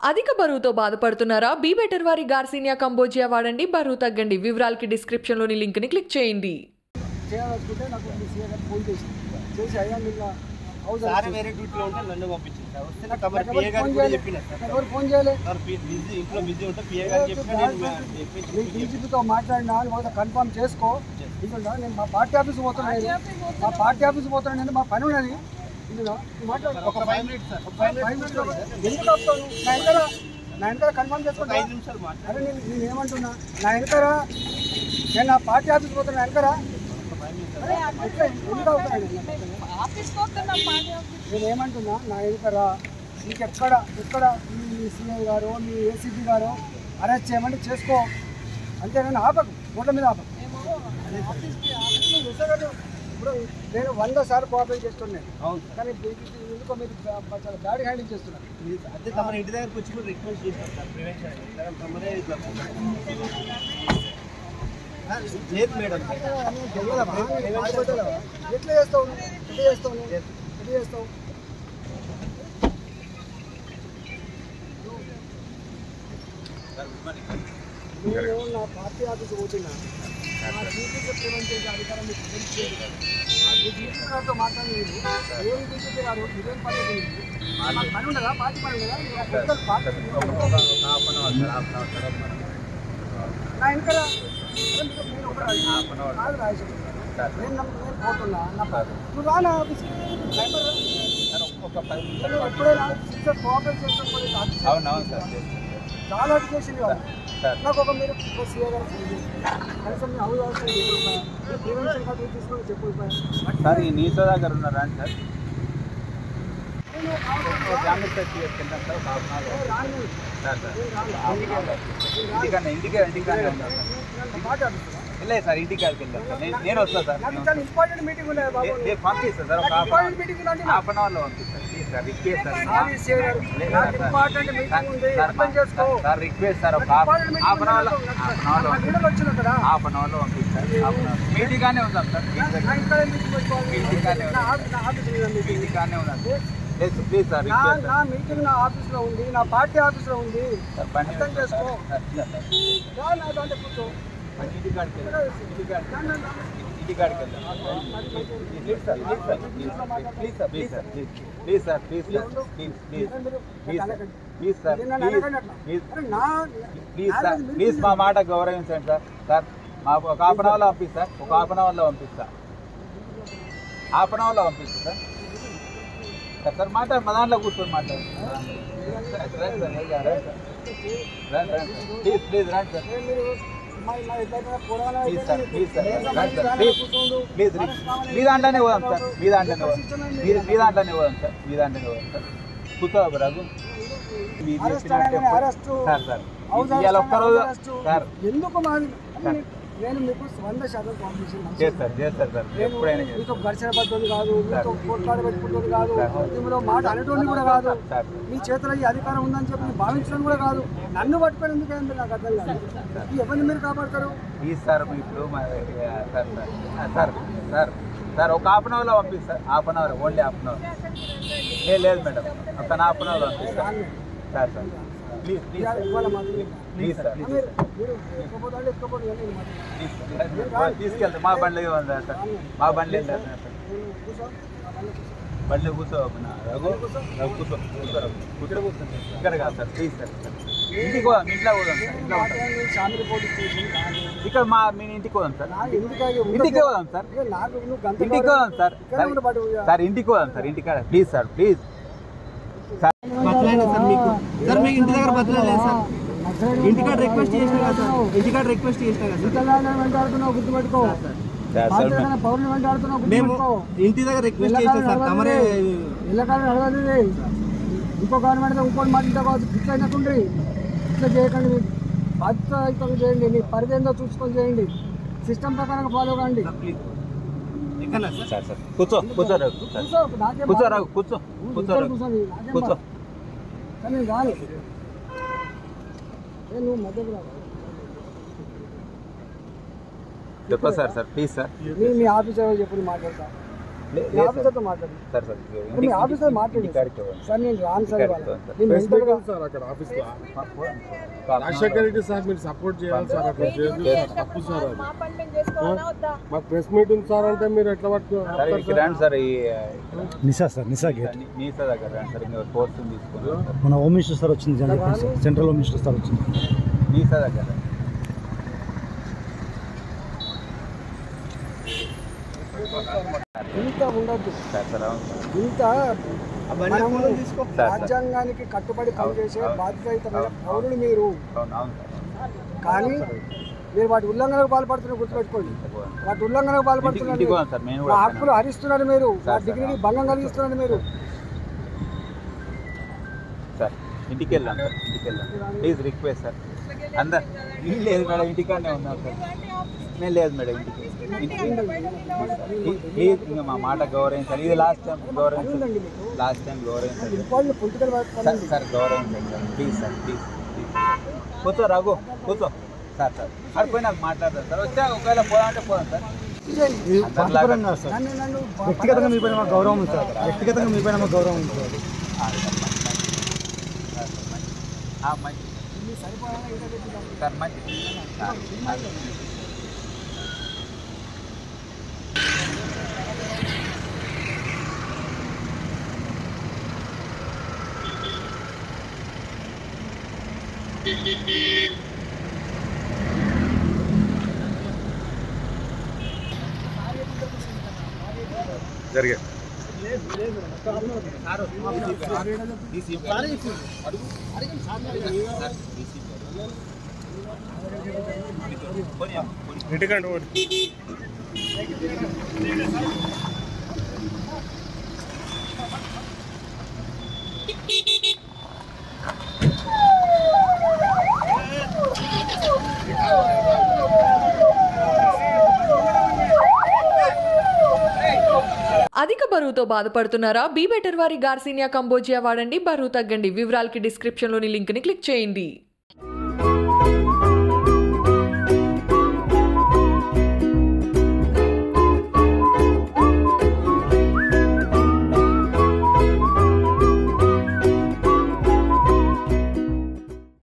అధిక బరువుతో బాధపడుతున్నారా? బీ బెటర్ వారి గార్సినియా కంబోజియా వాడండి, బరువు తగ్గండి. వివరాలకి డిస్క్రిప్షన్ లోని లింక్ ని క్లిక్ చేయండి. మాట్లాడినా కన్ఫర్మ్ చేసుకో. నేను మా పార్టీ ఆఫీస్ పోతున్నాను, మా పని ఉన్నది. ఎందుకు వస్తాను? నా వెనకాల కన్ఫర్మ్ చేసుకుంటా. అరే నేను ఏమంటున్నా, నా వెనకాల నేను నా పార్టీ ఆఫీస్ పోతున్నా, వెనకాల ఎందుకు అవుతాను? నేను ఏమంటున్నా, నా వెనకాల నీకు ఎక్కడ మీ సిఐ గారు మీ ఏసీపీ గారు అరెస్ట్ చేయమంటే చేసుకో, అంతేగాని ఆపకు, రోడ్ల మీద ఆపకు. ఇప్పుడు నేను 100 సార్లు కోఆపరేట్ చేస్తున్నాను, కానీ ఎందుకో మీరు చాలా బ్యాడ్ హ్యాండిల్ చేస్తున్నారు. అదే తమ ఇంటి దగ్గరకు వచ్చి కూడా రిక్వెస్ట్ చేస్తాం సార్, ప్రివెన్షన్ లేదు మేడం. ఎట్లా చేస్తావు? నేను నా పార్టీ ఆఫీస్ పోతున్నా, నా డ్యూటీకి ప్రివెంట్ చేసే అధికారం మీకు తెలియదు. మీ డ్యూటీ గారితో మాట్లాడి ఏం డ్యూటీ గారు ఇదేం పద్ధతి పని ఉండదా? పార్టీ పని ఉండదా? నా వెనకాల కాదు రాజేశ్వర, నేను పోతున్నా. నువ్వు రా నా ఆఫీస్కి, ఎప్పుడైనా సిస్టర్ కోఆపరేట్ చేస్తాను. అవునవును సార్, చాలా అడ్యుకేషన్ కావాలి నాకు. ఒక మీరు సీఏ గారు కనీసం మీ హౌస్ ప్రివెన్షన్ కార్డు తీసుకొని చెప్పు సార్. ఈ నీతో దగ్గర ఉన్నారా సార్? లేదు సార్, ఇంటికాడికి వెళ్తాను సార్. నేను వస్తాను సార్. ఇంపార్టెంట్ మీటింగ్ ఉన్నది బాబు, పంపిస్తాను సార్. ఒక హాఫ్ అన్ అవర్లో పంపిస్తాను sir. Request sir, request sir. ఒక హాఫ్ అన్ అవర్లో పంపిస్తాను. మీటింగ్గానే ఉందాం సార్, మీటింగ్గానే ఉందాం. ప్లీజ్ సార్, నా మీటింగ్ నా ఆఫీస్లో ఉంది, నా పార్టీ ఆఫీస్లో ఉంది, అర్థం చేసుకో. దాంట్లో కూర్చో, ఇంటికాడికి ప్లీజ్ మా మాట గౌరవించండి సార్. సార్ ఒక హాఫ్ అన్ అవర్లో పంపిస్తా, హాఫ్ అన్ అవర్లో పంపిస్తా సార్. సార్ మాట మా దాంట్లో కూర్చొని మాట్లాడు. ప్లీజ్ రండి సార్. ప్లీజ్ మీ దాంట్లోనే పోదాం సార్, మీ దాంట్లోనే పోదాం సార్. కూర్చో రఘు. సార్ ఇవాళ ఒక్కరోజు సార్ ఎందుకు నేను మీకు 100% కాంపిటీషన్ చేస్తారు సార్. ఎప్పుడైనా మీతో ఘర్షణ పద్ధతి కాదు, మీతో కొట్లాడ పెట్టుకుంటుంది కాదు, మీలో మాట అనేటోని కూడా కాదు, మీ చేతిలో ఈ అధికారం ఉందని చెప్పి భావించడం కూడా కాదు. నన్ను పట్టుకొని ఎందుకంటే నాకు అర్థం కాదు. ఎవరిని మీరు కాపాడతారు? సార్ ఇప్పుడు సార్ ఒక హాఫ్ అన్ అవర్లో పంపిస్తారు. Half an hour, only half an hour. లేదు మేడం, ఒక హాఫ్ అన్ అవర్లో పంపిస్తారు సార్. ప్లీజ్ సార్, తీసుకెళ్తా. మా బండ్లో సార్, మా బండ్లో వెళ్తారు సార్. బండ్లో కూర్చో కూర్చో ఇక్కడ కాదు సార్. ప్లీజ్ సార్, ఇంటికి పోదాం, ఇంట్లో పోదాం సార్. ఇక్కడ మీ ఇంటికి పోదాం సార్. ఇంటికి పోదాం సార్. ఇంటికి పోదాం సార్. ఇంటికాడ ప్లీజ్ సార్, ప్లీజ్ సార్. మీకు సార్, మీకు ఇంటి దగ్గర బతలేదు సార్. ఇంటికాడ రిక్వెస్ట్ చేసినా కదా సార్, గుర్తుపెట్టుకో. మేము ఇంటి దగ్గర రిక్వెస్ట్ చేసినా సార్. తమరే ఇళ్ళకాలం అడగదు. ఇంకో గవర్నమెంట్ ఇంకోటి మాట్లాడుకోవచ్చు. ఇట్లా అయినకుండ్రి, ఇట్లా చేయకండి. బాధ్యత చేయండి, మీ పరిధి ఏందో చూసుకొని చేయండి. సిస్టమ్ ప్రకారంగా ఫాలో కాండి. కానీ కాదు నువ్వు మధ్యకు రావాలి. చెప్పండి sir. Please sir, me officer చెప్పి మాట్లాడతా. మీ ఆఫీసర్తో మాట్లాడండి సార్ సార్ మీ ఆఫీసర్ మాట్లాడండి సార్ నేను రాను సార్ నేను మెంటల్గా సార్ అక్కడ ఆఫీస్లో రాజశేఖర్ రెడ్డి సార్ మీరు సపోర్ట్ చేయాలి సార్ అట్లా చేయాలి తప్పు సార్ అది మాకు ప్రెస్ మీట్ ఉంది సార్ అంటే మీరు ఎట్లా పట్టుకున్నారు రండి సార్ ఈ నిశా సార్ నిశా గేట్ నీసా దగ్గర రండి సార్ ఇంకా కోర్స్ తీసుకుని మన హోమ్ మినిస్టర్ సార్ వచ్చింది సెంట్రల్ హోమ్ మినిస్టర్ సార్ వచ్చింది నీసా దగ్గర ఇంత ఉండద్దు సార్ సార్ అవును సార్ ఇంత మనము రాజ్యాంగానికి కట్టుబడి పనిచేసే బాధ్యతమైన పౌరులు మీరు అవును అవును సార్ కానీ మీరు వాటి ఉల్లంఘనకు పాల్పడుతున్న గుర్తుపెట్టుకోండి వాటి ఉల్లంఘనకు పాల్పడుతున్నారు ఇంటికి పోదాం సార్ మేము మా హక్కులు హరిస్తున్నారు మీరు మా డిగ్రీని భంగం కలిగిస్తున్నారు మీరు సార్ ఇంటికి వెళ్ళాం సార్ ఇంటికి వెళ్ళాం ప్లీజ్ రిక్వెస్ట్ సార్ అందరు లేదు మేడం ఇంటికాడనే ఉన్నాం సార్ మేము లేదు మేడం ఇంటికి ప్లీజ్ ఇంకా మా మాట గౌరవించాలి ఇది లాస్ట్ టైం గౌరవించాలి లాస్ట్ టైం గౌరవించాలి పొలిటికల్ సార్ గౌరవించండి సార్ ప్లీజ్ సార్ ప్లీజ్ కూర్చో రఘు కూర్చో సార్ సార్ అడిపోయి నాకు మాట్లాడతారు సార్ వచ్చా ఒకవేళ పోదామంటే పోదాం సార్ వ్యక్తిగతంగా మీ పైన మాకు గౌరవం ఉంది సార్ వ్యక్తిగతంగా మీ పైన మాకు గౌరవం ఉంది సార్ మంచి సార్ మంచి జరిగే ఇంటికంటే అధిక బరువుతో బాధపడుతున్నారా? బీ బెటర్ వారి గార్సినియా కంబోజియా వాడండి, బరువు తగ్గండి. వివరాలకి డిస్క్రిప్షన్లోని లింక్ని క్లిక్ చేయండి.